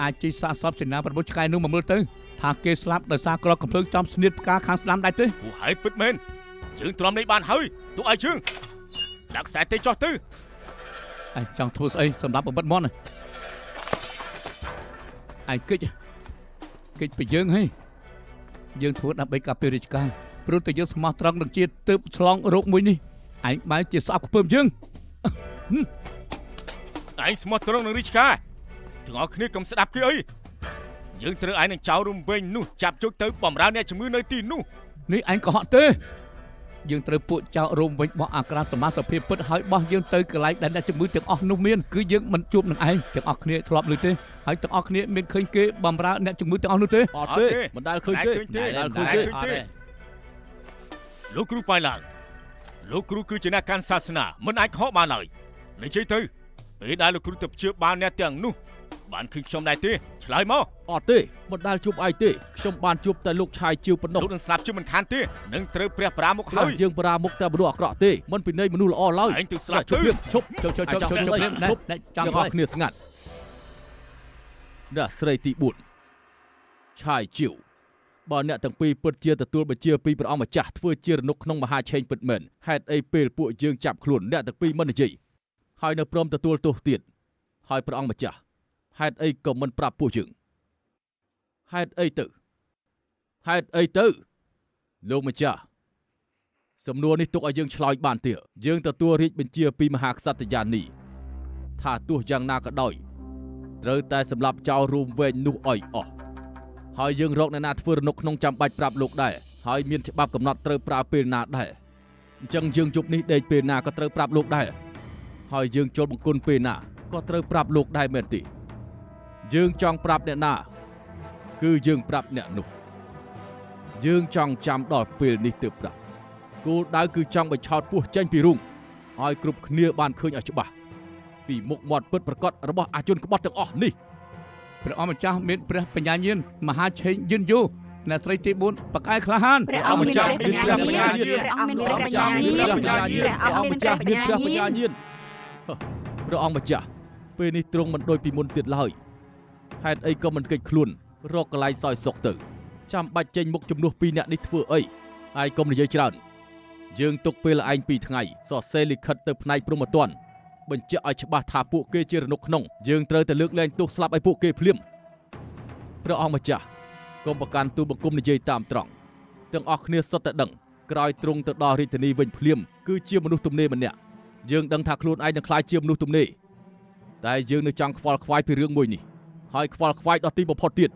អាចជិះសាកសពសេនាប្រមុខឆ្កែនោះមកមើលទៅថាគេស្លាប់ដោយសារគ្រាប់កំភ្លើងចំស្នៀតផ្កាខាងស្ដាំដែរទេ ពួកហេតុពិតមែនជើងទ្រាំនេះបានហើយទុកឲ្យជើងដាក់ខ្សែទេចោះទៅ ឯងចង់ធ្វើស្អីសម្រាប់បបិទ្ធមន់ឯងគិចពីយើងហីយើងធ្វើដើម្បីការពាររាជការព្រោះតែយើងស្មោះត្រង់នឹងជាតិទើបឆ្លងរោគមួយនេះឯងបែរជាស្អប់ខ្ពើមយើង ឯងស្មោះត្រង់នឹងរាជការទាំងអស់គ្នាកុំស្ដាប់គេអីយើងត្រូវឯងនឹងចៅរំវិញនោះចាប់ជោគទៅបំរើអ្នកជំងឺនៅទីនោះ នេះឯងក៏ហត់ទេយើងត្រូវពួកចៅរំវិញបោះអាក្រាតសមាសភាពពិតហើយបោះយើងទៅកន្លែងដែលអ្នកជំងឺទាំងអស់នោះមានគឺយើងមិនជួបនឹងឯងទាំងអស់គ្នាធ្លាប់ឮទេហើយទាំងអស់គ្នាមានឃើញគេបំរើអ្នកជំងឺទាំងអស់នោះទេ អត់ទេមិនដែលឃើញទេលោកគ្រូប៉ៃឡាងលោកគ្រូគឺជាអ្នកកាន់សាសនាមិនអាចខកបានឡើយនិយាយទៅពេលដែលលោកគ្រូទៅព្យាបាលអ្នកទាំងនោះ បានឃើញខ្ញុំដែរទេឆ្លើយមក អត់ទេមិនដែលជួបឯងទេខ្ញុំបានជួបតែលោកឆាយជាវប៉ុណ្ណោះ លោកនឹងស្លាប់ជាមិនខានទេនឹងត្រូវព្រះប្រាមុខហើយ យើងបរាមុខតែមនុស្សអាក្រក់ទេមិនពីនៃមនុស្សល្អឡើយ ឯងទៅស្លាប់ ជប់ ទៅ រៀបឈប់ ជប់អ្នកចាំ យើង ហើយ អស់គ្នាស្ងាត់អ្នកស្រីទី4ឆាយជាវបើអ្នកទាំងពីរពិតជាទទួលបញ្ជាពីព្រះអង្គម្ចាស់ធ្វើជារនុកក្នុងមហាឆេងពិតមែនហេតុអីពេលពួកយើងចាប់ខ្លួនអ្នកទាំងពីរមិននិយាយហើយនៅព្រមទទួលទោសទៀតហើយព្រះអង្គម្ចាស់ហេតុអីក៏មិនប្រាប់ពួកយើងហេតុអីទៅលោកម្ចាស់សំណួរនេះទុកឲ្យយើងឆ្លើយបានទៀតយើងទទួលរាជបញ្ជាពីមហាក្សត្រយានីថាទោះយ៉ាងណាក៏ដោយត្រូវតែសម្លាប់ចោលរួមវែងនោះឲ្យអស់ហើយយើងរកអ្នកណាធ្វើរនុកក្នុងចាំបាច់ប្រាប់លោកដែរហើយមានច្បាប់កំណត់ត្រូវប្រើពេលណាដែរអញ្ចឹងយើងជប់នេះដេកពេលណាក៏ត្រូវប្រាប់លោកដែរហើយយើងចូលបង្គន់ពេលណាក៏ត្រូវប្រាប់លោកដែរមែនទេយើងចង់ប្រាប់អ្នកណាគឺយើងប្រាប់អ្នកនោះយើងចង់ចាំដល់ពេលនេះទើបប្រាប់គោលដៅគឺចង់បញ្ឆោតពោះចេញពីរូងឲ្យគ្រប់គ្នាបានឃើញឲ្យច្បាស់ពីមុខមាត់ពិតប្រាកដរបស់អាជនក្បត់ទាំងអស់នេះ ព្រះអង្គម្ចាស់មានព្រះបញ្ញាញាណមហាឆេងយឺនយូរអ្នកស្រីទី4បកកាយក្លាហាន ព្រះអង្គមានព្រះបញ្ញាញាណព្រះអង្គមានព្រះបញ្ញាញាណព្រះអង្គមានព្រះបញ្ញាញាណ ព្រះអង្គម្ចាស់ពេលនេះទ្រង់មិនដូចពីមុនទៀតឡើយហេតុអីក៏មិនកិច្ចខ្លួនរកកន្លែងសោយសុខទៅចាំបាច់ចេញមុខជំនួសពីអ្នកនេះធ្វើអីហើយកុំនិយាយច្រើនយើងទុកពេលឯង2ថ្ងៃសរសេរលិខិតទៅផ្នែកព្រហ្មទណ្ឌបញ្ជាក់ឲ្យច្បាស់ថាពួកគេជារនុកក្នុងយើងត្រូវតែលើកលែងទោសស្លាប់ឲ្យពួកគេភ្លាមព្រះអង្គម្ចាស់កុំប្រកាន់ទូលបង្គំនិយាយតាមត្រង់ទាំងអស់គ្នាសុទ្ធតែដឹងក្រោយទ្រង់ទៅដល់រាជធានីវិញភ្លាមគឺជាមនុស្សទំនេរម្នាក់យើងដឹងថាខ្លួនឯងនឹងក្លាយជាមនុស្សទំនេរតែយើងនៅចង់ខ្វល់ខ្វាយពីរឿងមួយនេះហើយខ្វល់ខ្វាយដល់ទីបំផុតទៀត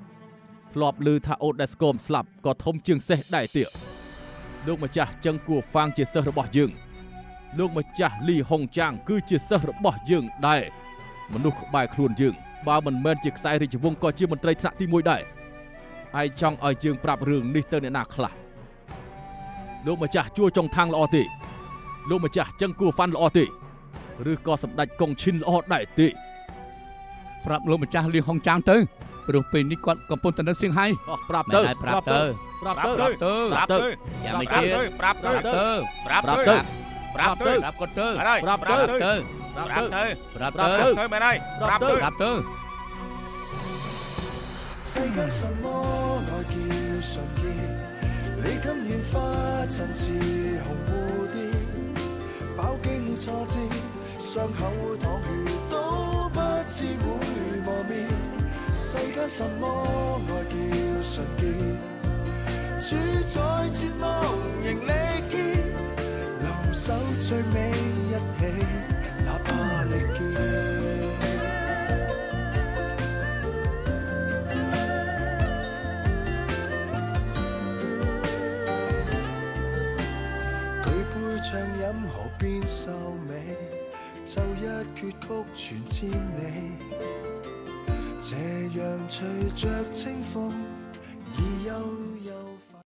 ធ្លាប់ឮថាអូដេស្កូមស្លាប់ក៏ធំជាងសេះដែរទៀតលោកម្ចាស់ចឹងគួរហ្វាងជាសិស្សរបស់យើងលោកម្ចាស់លីហុងចាងគឺជាសិស្សរបស់យើងដែរមនុស្សក្បែរខ្លួនយើងបើមិនមែនជាខ្សែរាជវង្សក៏ជាមន្ត្រីថ្នាក់ទី1ដែរឯងចង់ឲ្យយើងប្រាប់រឿងនេះទៅអ្នកណាខ្លះលោកម្ចាស់ជួចុងថាំងល្អទេលោកម្ចាស់ចឹងគួរហ្វាន់ល្អទេឬក៏សម្ដេចកុងឈិនល្អដែរទេ ប្រាប់លោកម្ចាស់លីហុងចាងទៅព្រោះពេលនេះគាត់កំពុងតែនៅសៀងហៃ ប្រាប់ទៅ ប្រាប់ទៅ ប្រាប់ ប្រាប់ ទៅ ទៅ ប្រាប់ទៅ យ៉ាងម៉េច ទៀត ប្រាប់ទៅ ប្រាប់ទៅ ប្រាប់ទៅ ប្រាប់គាត់ទៅ ប្រាប់ទៅ ប្រាប់ទៅ ប្រាប់ទៅ ប្រាប់ ប្រាប់ ទៅ ទៅមែនហើយប្រាប់ទៅ ប្រាប់ទៅ 世間什麼愛叫純潔？你今年花襯似紅蝴蝶，飽經挫折，傷口淌血都不知會磨滅。世間什麼愛叫純潔？主宰絕望仍力竭，留守最尾一起，哪怕力竭。暢飲河邊秀美，就一闕曲傳千里。這樣隨着清風而悠。